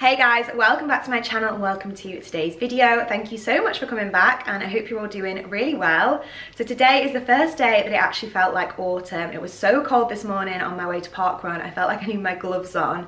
Hey guys, welcome back to my channel and welcome to today's video. Thank you so much for coming back and I hope you're all doing really well. So today is the first day that it actually felt like autumn. It was so cold this morning on my way to parkrun. I felt like I needed my gloves on.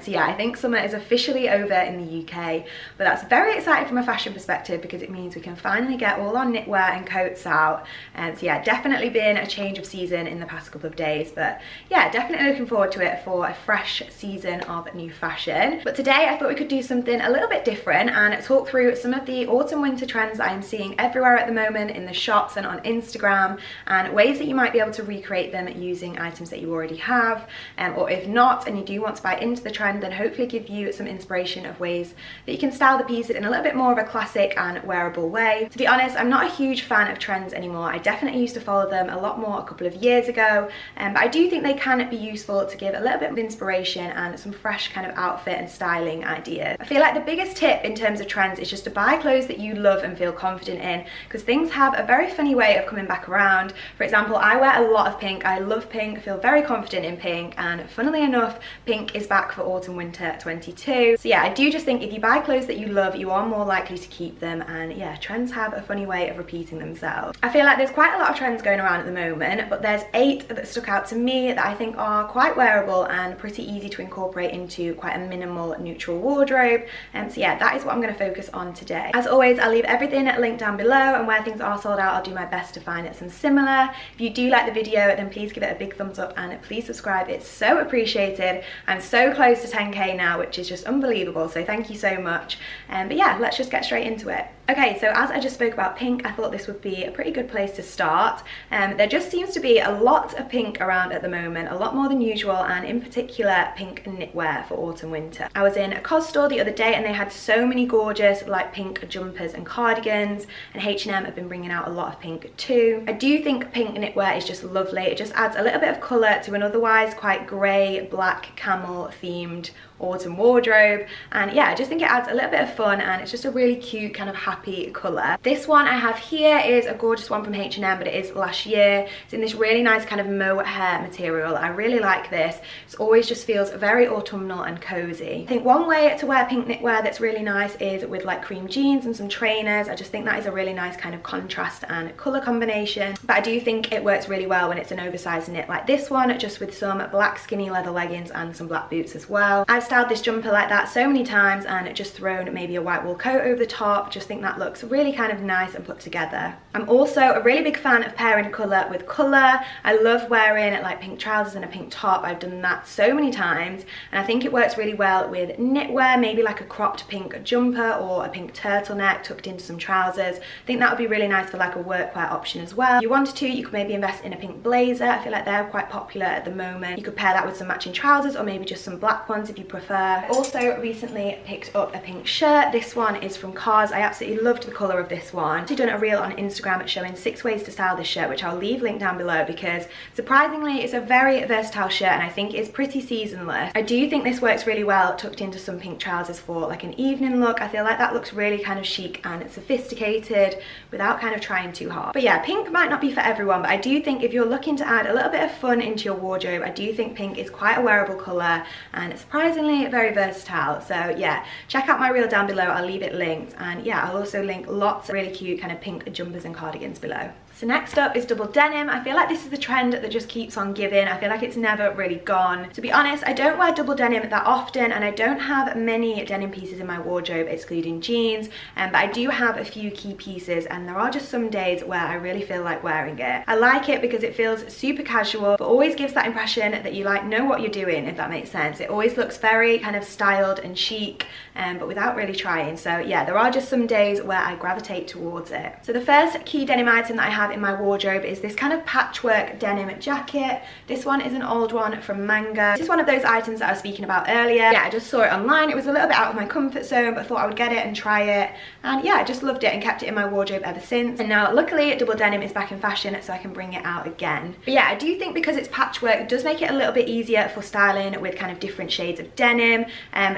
So yeah, I think summer is officially over in the UK, but that's very exciting from a fashion perspective because it means we can finally get all our knitwear and coats out. So yeah, definitely been a change of season in the past couple of days, but yeah, definitely looking forward to it for a fresh season of new fashion. But today I thought we could do something a little bit different and talk through some of the autumn winter trends that I'm seeing everywhere at the moment in the shops and on Instagram, and ways that you might be able to recreate them using items that you already have, or if not and you do want to buy into the trend, then hopefully give you some inspiration of ways that you can style the pieces in a little bit more of a classic and wearable way. To be honest, I'm not a huge fan of trends anymore. I definitely used to follow them a lot more a couple of years ago, but I do think they can be useful to give a little bit of inspiration and some fresh kind of outfit and styling ideas. I feel like the biggest tip in terms of trends is just to buy clothes that you love and feel confident in, because things have a very funny way of coming back around. For example, I wear a lot of pink. I love pink, feel very confident in pink, and funnily enough, pink is back for autumn winter 22. So yeah, I do just think if you buy clothes that you love, you are more likely to keep them, and yeah, trends have a funny way of repeating themselves. I feel like there's quite a lot of trends going around at the moment, but there's 8 that stuck out to me that I think are quite wearable and pretty easy to incorporate into quite a minimal neutral wardrobe. So yeah, that is what I'm going to focus on today. As always, I'll leave everything linked down below, and where things are sold out, I'll do my best to find some similar. If you do like the video, then please give it a big thumbs up and please subscribe. It's so appreciated. I'm so close to 10k now, which is just unbelievable, so thank you so much. But yeah, let's just get straight into it. Okay, so as I just spoke about pink, I thought this would be a pretty good place to start. There just seems to be a lot of pink around at the moment, a lot more than usual, and in particular pink knitwear for autumn winter. I was in a COS store the other day and they had so many gorgeous like pink jumpers and cardigans, and H&M have been bringing out a lot of pink too. I do think pink knitwear is just lovely. It just adds a little bit of colour to an otherwise quite grey, black, camel themed autumn wardrobe, and yeah, I just think it adds a little bit of fun and it's just a really cute kind of happy colour. This one I have here is a gorgeous one from H&M, but it is last year. It's in this really nice kind of mohair material. I really like this. It always just feels very autumnal and cozy. I think one way to wear pink knitwear that's really nice is with like cream jeans and some trainers. I just think that is a really nice kind of contrast and colour combination, but I do think it works really well when it's an oversized knit like this one, just with some black skinny leather leggings and some black boots as well. I've styled this jumper like that so many times and just thrown maybe a white wool coat over the top. Just think that looks really kind of nice and put together. I'm also a really big fan of pairing colour with colour. I love wearing like pink trousers and a pink top. I've done that so many times and I think it works really well with knitwear, maybe like a cropped pink jumper or a pink turtleneck tucked into some trousers. I think that would be really nice for like a workwear option as well. If you wanted to, you could maybe invest in a pink blazer. I feel like they're quite popular at the moment. You could pair that with some matching trousers or maybe just some black ones if you prefer. I also recently picked up a pink shirt. This one is from COS. I absolutely loved the colour of this one. I've actually done a reel on Instagram showing 6 ways to style this shirt, which I'll leave linked down below, because surprisingly it's a very versatile shirt and I think it's pretty seasonless. I do think this works really well tucked into some pink trousers for like an evening look. I feel like that looks really kind of chic and sophisticated without kind of trying too hard. But yeah, pink might not be for everyone, but I do think if you're looking to add a little bit of fun into your wardrobe, I do think pink is quite a wearable colour and surprisingly very versatile. So yeah, check out my reel down below. I'll leave it linked, and yeah, I'll also link lots of really cute kind of pink jumpers and cardigans below. So next up is double denim. I feel like this is the trend that just keeps on giving. I feel like it's never really gone. To be honest, I don't wear double denim that often and I don't have many denim pieces in my wardrobe excluding jeans, but I do have a few key pieces and there are just some days where I really feel like wearing it. I like it because it feels super casual but always gives that impression that you like know what you're doing, if that makes sense. It always looks very kind of styled and chic, but without really trying. So yeah, there are just some days where I gravitate towards it. So the first key denim item that I have in my wardrobe is this kind of patchwork denim jacket. This one is an old one from Mango. This is one of those items that I was speaking about earlier. Yeah, I just saw it online. It was a little bit out of my comfort zone, but thought I would get it and try it. And yeah, I just loved it and kept it in my wardrobe ever since. And now luckily double denim is back in fashion, so I can bring it out again. But yeah, I do think because it's patchwork, it does make it a little bit easier for styling with kind of different shades of denim.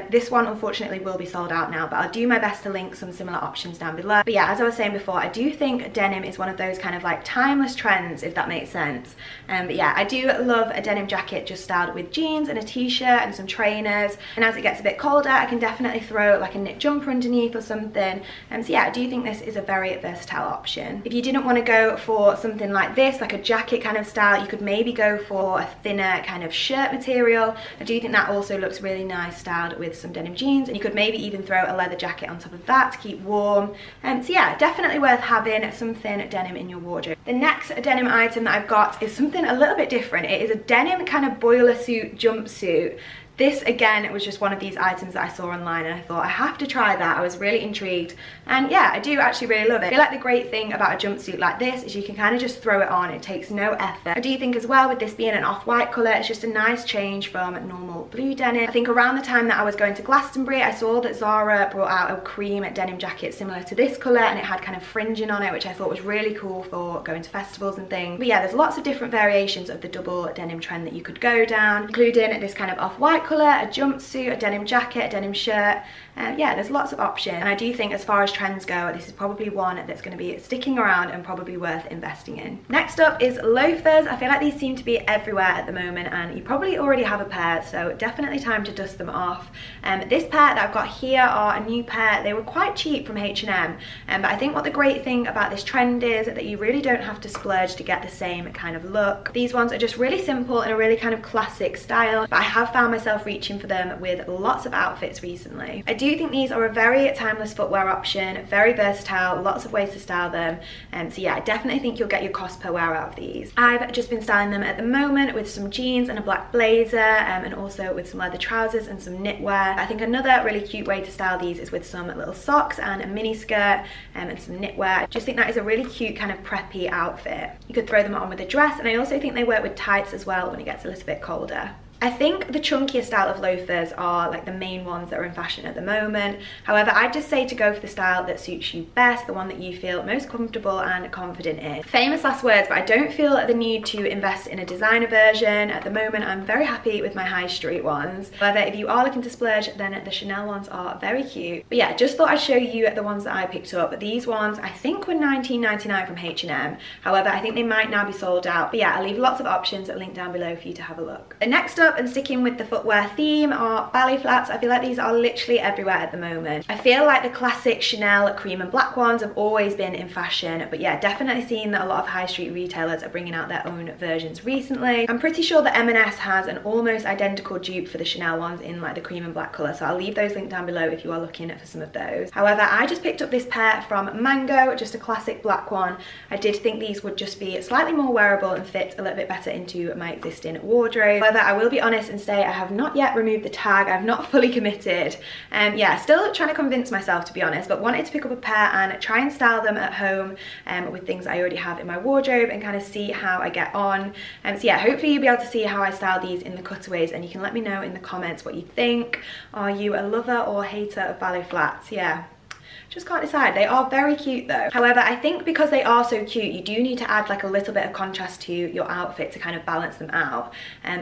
This one unfortunately will be sold out now, but I'll do my best to link some similar options down below. But yeah, as I was saying before, I do think denim is one of those kind kind of like timeless trends, if that makes sense. But yeah, I do love a denim jacket just styled with jeans and a t-shirt and some trainers, and as it gets a bit colder I can definitely throw like a knit jumper underneath or something. So yeah, I do think this is a very versatile option. If you didn't want to go for something like this, like a jacket kind of style, you could maybe go for a thinner kind of shirt material. I do think that also looks really nice styled with some denim jeans, and you could maybe even throw a leather jacket on top of that to keep warm. So yeah, definitely worth having some thin denim in your wardrobe. The next denim item that I've got is something a little bit different. It is a denim kind of boiler suit jumpsuit. This again was just one of these items that I saw online and I thought I have to try that. I was really intrigued, and yeah, I do actually really love it. I feel like the great thing about a jumpsuit like this is you can kind of just throw it on. It takes no effort. I do think as well, with this being an off-white colour, it's just a nice change from normal blue denim. I think around the time that I was going to Glastonbury, I saw that Zara brought out a cream denim jacket similar to this colour, and it had kind of fringing on it, which I thought was really cool for going to festivals and things. But yeah, there's lots of different variations of the double denim trend that you could go down, including this kind of off-white colour, a jumpsuit, a denim jacket, a denim shirt. Yeah, there's lots of options, and I do think as far as trends go, this is probably one that's going to be sticking around and probably worth investing in. Next up is loafers. I feel like these seem to be everywhere at the moment, and you probably already have a pair, so definitely time to dust them off. This pair that I've got here are a new pair. They were quite cheap from H&M, but I think what the great thing about this trend is that you really don't have to splurge to get the same kind of look. These ones are just really simple and a really kind of classic style, but I have found myself reaching for them with lots of outfits recently. I do think these are a very timeless footwear option, very versatile, lots of ways to style them, so yeah, I definitely think you'll get your cost per wear out of these. I've just been styling them at the moment with some jeans and a black blazer, and also with some leather trousers and some knitwear. I think another really cute way to style these is with some little socks and a mini skirt, and some knitwear. I just think that is a really cute kind of preppy outfit. You could throw them on with a dress, and I also think they work with tights as well when it gets a little bit colder. I think the chunkier style of loafers are like the main ones that are in fashion at the moment. However, I'd just say to go for the style that suits you best, the one that you feel most comfortable and confident in. Famous last words, but I don't feel the need to invest in a designer version. At the moment, I'm very happy with my high street ones. However, if you are looking to splurge, then the Chanel ones are very cute. But yeah, just thought I'd show you the ones that I picked up. These ones I think were $19.99 from H&M. However, I think they might now be sold out. But yeah, I'll leave lots of options linked down below for you to have a look. The next up, and sticking with the footwear theme, are ballet flats. I feel like these are literally everywhere at the moment. I feel like the classic Chanel cream and black ones have always been in fashion, but yeah, definitely seen that a lot of high street retailers are bringing out their own versions recently. I'm pretty sure that M&S has an almost identical dupe for the Chanel ones in like the cream and black colour, so I'll leave those linked down below if you are looking for some of those. However, I just picked up this pair from Mango, just a classic black one. I did think these would just be slightly more wearable and fit a little bit better into my existing wardrobe. However, I will be honest and say I have not yet removed the tag. I've not fully committed. Yeah, still trying to convince myself, to be honest, but wanted to pick up a pair and try and style them at home with things I already have in my wardrobe and kind of see how I get on. So yeah, hopefully you'll be able to see how I style these in the cutaways, and you can let me know in the comments what you think. Are you a lover or hater of ballet flats? Yeah. Just can't decide. They are very cute though. However, I think because they are so cute, you do need to add like a little bit of contrast to your outfit to kind of balance them out.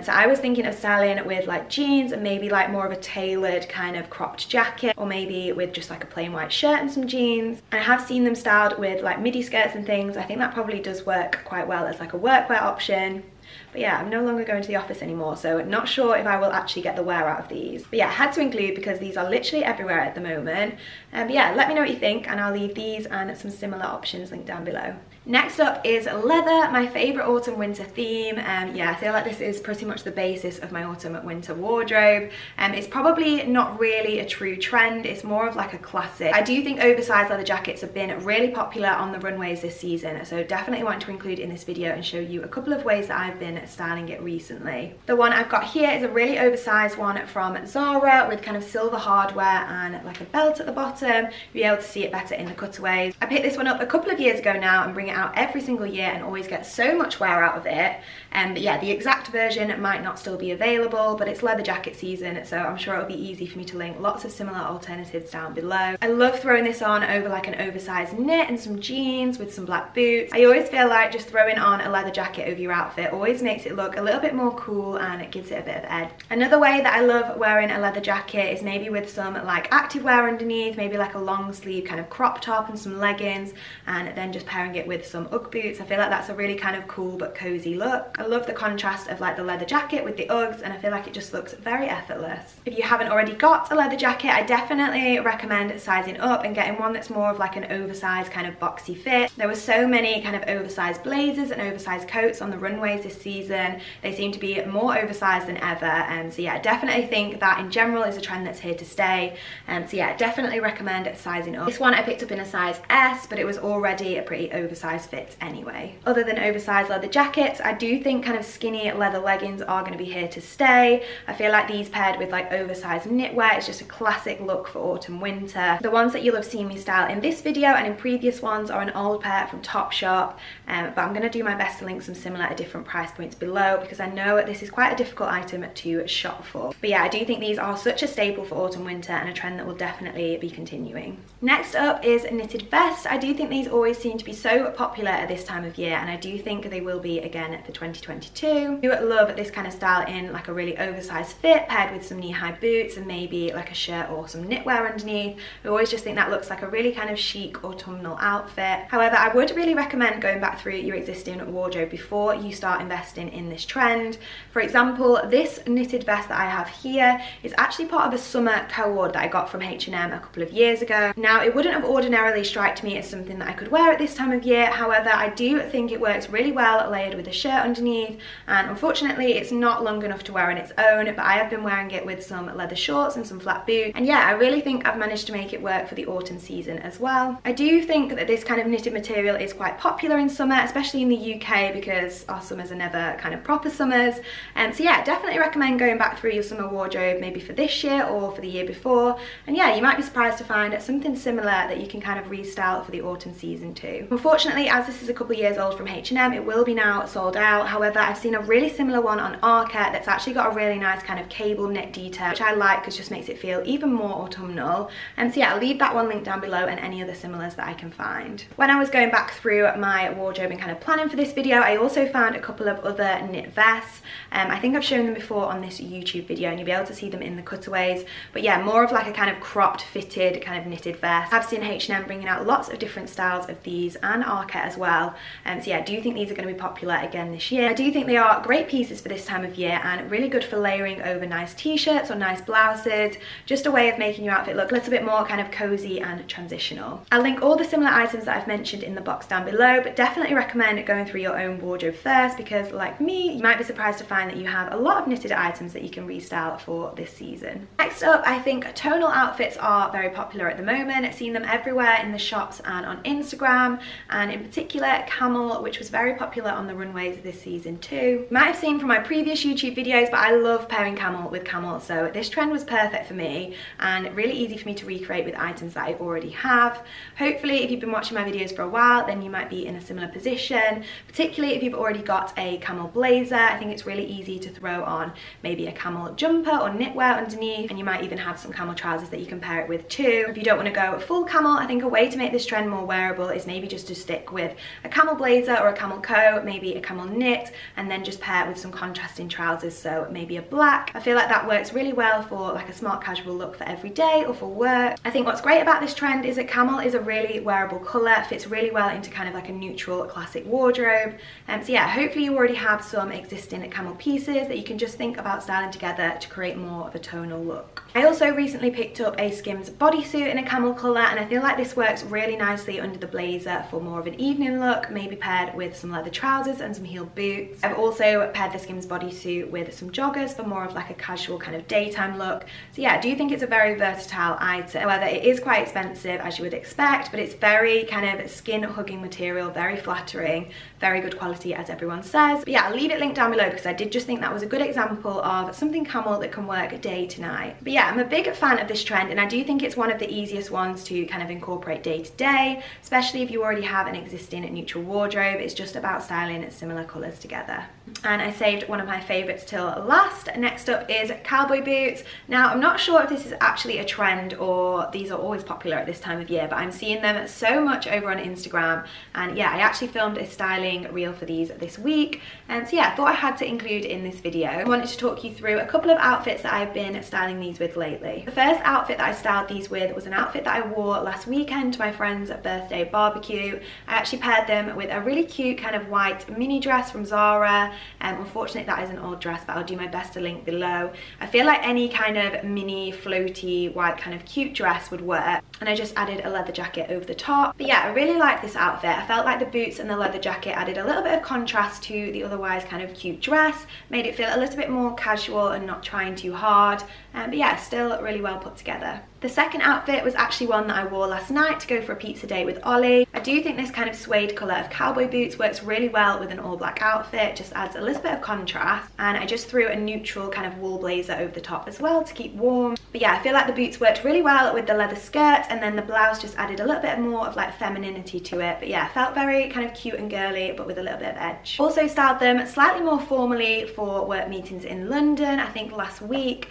So I was thinking of styling with like jeans and maybe like more of a tailored kind of cropped jacket, or maybe with just like a plain white shirt and some jeans. And I have seen them styled with like midi skirts and things. I think that probably does work quite well as like a workwear option. But yeah, I'm no longer going to the office anymore, so not sure if I will actually get the wear out of these. But yeah, I had to include because these are literally everywhere at the moment. But yeah, let me know what you think, and I'll leave these and some similar options linked down below. Next up is leather, my favourite autumn winter theme. Yeah, I feel like this is pretty much the basis of my autumn winter wardrobe. It's probably not really a true trend, it's more of like a classic. I do think oversized leather jackets have been really popular on the runways this season, so definitely want to include in this video and show you a couple of ways that I've been styling it recently. The one I've got here is a really oversized one from Zara with kind of silver hardware and like a belt at the bottom. You'll be able to see it better in the cutaways. I picked this one up a couple of years ago now and bring it out every single year and always get so much wear out of it. But yeah, the exact version might not still be available, but it's leather jacket season, so I'm sure it'll be easy for me to link lots of similar alternatives down below. I love throwing this on over like an oversized knit and some jeans with some black boots. I always feel like just throwing on a leather jacket over your outfit always always makes it look a little bit more cool and it gives it a bit of edge. Another way that I love wearing a leather jacket is maybe with some like activewear underneath, maybe like a long sleeve kind of crop top and some leggings, and then just pairing it with some Ugg boots. I feel like that's a really kind of cool but cozy look. I love the contrast of like the leather jacket with the Uggs, and I feel like it just looks very effortless. If you haven't already got a leather jacket, I definitely recommend sizing up and getting one that's more of like an oversized kind of boxy fit. There were so many kind of oversized blazers and oversized coats on the runways this season. They seem to be more oversized than ever, and so yeah, I definitely think that in general is a trend that's here to stay. So yeah, definitely recommend sizing up. This one I picked up in a size S, but it was already a pretty oversized fit anyway. Other than oversized leather jackets, I do think kind of skinny leather leggings are going to be here to stay. I feel like these paired with like oversized knitwear is just a classic look for autumn winter. The ones that you'll have seen me style in this video and in previous ones are an old pair from Topshop, but I'm going to do my best to link some similar at different price points below, because I know this is quite a difficult item to shop for. But yeah, I do think these are such a staple for autumn winter and a trend that will definitely be continuing. Next up is knitted vests. I do think these always seem to be so popular at this time of year, and I do think they will be again for 2022. I love this kind of style in like a really oversized fit paired with some knee-high boots and maybe like a shirt or some knitwear underneath. I always just think that looks like a really kind of chic autumnal outfit. However, I would really recommend going back through your existing wardrobe before you start investing in this trend. For example, this knitted vest that I have here is actually part of a summer co-ord that I got from H&M a couple of years ago. Now, it wouldn't have ordinarily struck me as something that I could wear at this time of year. However, I do think it works really well layered with a shirt underneath, and unfortunately it's not long enough to wear on its own, but I have been wearing it with some leather shorts and some flat boots, and yeah, I really think I've managed to make it work for the autumn season as well. I do think that this kind of knitted material is quite popular in summer, especially in the UK, because our summers are never kind of proper summers. So yeah, definitely recommend going back through your summer wardrobe maybe for this year or for the year before, and yeah, you might be surprised to find something similar that you can kind of restyle for the autumn season too. Unfortunately, as this is a couple years old from H&M, it will be now sold out. However, I've seen a really similar one on Arca that's actually got a really nice kind of cable knit detail, which I like because it just makes it feel even more autumnal. So yeah, I'll leave that one linked down below and any other similars that I can find. When I was going back through my wardrobe and kind of planning for this video, I also found a couple of other knit vests. I think I've shown them before on this YouTube video and you'll be able to see them in the cutaways, but yeah, more of like a kind of cropped fitted kind of knitted vest. I've seen H&M bringing out lots of different styles of these, and Arca as well. So yeah, I do think these are going to be popular again this year. I do think they are great pieces for this time of year and really good for layering over nice t-shirts or nice blouses, just a way of making your outfit look a little bit more kind of cozy and transitional. I'll link all the similar items that I've mentioned in the box down below, but definitely recommend going through your own wardrobe first, because like me, you might be surprised to find that you have a lot of knitted items that you can restyle for this season. Next up, I think tonal outfits are very popular at the moment. I've seen them everywhere in the shops and on Instagram, and in particular Camel, which was very popular on the runways this season too. You might have seen from my previous YouTube videos, but I love pairing Camel with Camel, so this trend was perfect for me and really easy for me to recreate with items that I already have. Hopefully, if you've been watching my videos for a while, then you might be in a similar position, particularly if you've already got a Camel blazer. I think it's really easy to throw on maybe a Camel jumper or knitwear underneath, and you might even have some Camel trousers that you can pair it with too. If you don't want to go full Camel, I think a way to make this trend more wearable is maybe just to stick with a Camel blazer or a Camel coat, maybe a Camel knit, and then just pair it with some contrasting trousers, so maybe a black. I feel like that works really well for like a smart casual look for every day or for work. I think what's great about this trend is that Camel is a really wearable colour, fits really well into kind of like a neutral classic wardrobe. So yeah, hopefully you already have some existing Camel pieces that you can just think about styling together to create more of a tonal look. I also recently picked up a Skims bodysuit in a Camel colour, and I feel like this works really nicely under the blazer for more of an evening look, maybe paired with some leather trousers and some heeled boots. I've also paired the Skims bodysuit with some joggers for more of like a casual kind of daytime look. So yeah, I do think it's a very versatile item. However, it is quite expensive, as you would expect, but it's very kind of skin hugging material, very flattering, very good quality as everyone says. But yeah, I'll leave it linked down below because I did just think that was a good example of something Camel that can work day to night. But yeah, I'm a big fan of this trend, and I do think it's one of the easiest ones to kind of incorporate day to day, especially if you already have an existing neutral wardrobe. It's just about styling similar colours together. And I saved one of my favourites till last. Next up is Cowboy Boots. Now, I'm not sure if this is actually a trend or these are always popular at this time of year, but I'm seeing them so much over on Instagram. And yeah, I actually filmed a styling reel for these this week, week. So yeah, I thought I had to include in this video. I wanted to talk you through a couple of outfits that I've been styling these with lately. The first outfit that I styled these with was an outfit that I wore last weekend to my friend's birthday barbecue. I actually paired them with a really cute kind of white mini dress from Zara. Unfortunately that is an old dress, but I'll do my best to link below. I feel like any kind of mini floaty white kind of cute dress would work, and I just added a leather jacket over the top. But yeah, I really like this outfit. I felt like the boots and the leather jacket added a little bit of contrast to the otherwise kind of cute dress, made it feel a little bit more casual and not trying too hard. But yeah, still really well put together. The second outfit was actually one that I wore last night to go for a pizza date with Ollie. I do think this kind of suede colour of cowboy boots works really well with an all black outfit, just adds a little bit of contrast, and I just threw a neutral kind of wool blazer over the top as well to keep warm. But yeah, I feel like the boots worked really well with the leather skirt, and then the blouse just added a little bit more of like femininity to it. But yeah, felt very kind of cute and girly, but with a little bit of edge. Also styled them slightly more formally for work meetings in London, I think last week.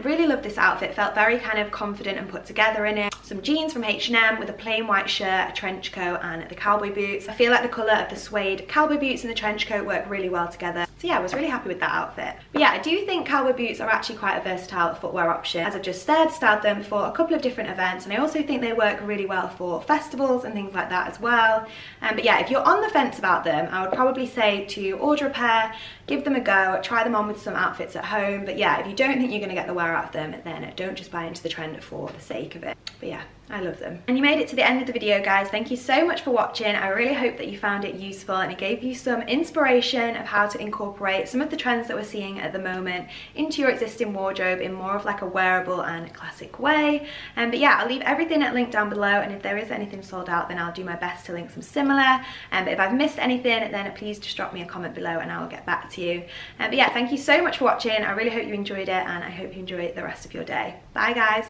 Really loved this outfit, felt very kind of confident and put together in it. Some jeans from H&M with a plain white shirt, a trench coat and the cowboy boots. I feel like the colour of the suede cowboy boots and the trench coat work really well together. So yeah, I was really happy with that outfit. But yeah, I do think cowboy boots are actually quite a versatile footwear option. As I've just said, styled them for a couple of different events, and I also think they work really well for festivals and things like that as well. But yeah, if you're on the fence about them, I would probably say to order a pair, give them a go, try them on with some outfits at home. But yeah, if you don't think you're going to get the wear out of them, then don't just buy into the trend for the sake of it. But yeah, I love them. And you made it to the end of the video, guys. Thank you so much for watching. I really hope that you found it useful and it gave you some inspiration of how to incorporate some of the trends that we're seeing at the moment into your existing wardrobe in more of like a wearable and classic way. But yeah, I'll leave everything linked down below, and if there is anything sold out, then I'll do my best to link some similar. But if I've missed anything, then please just drop me a comment below and I'll get back to you. But yeah, thank you so much for watching. I really hope you enjoyed it, and I hope you enjoy the rest of your day. Bye guys.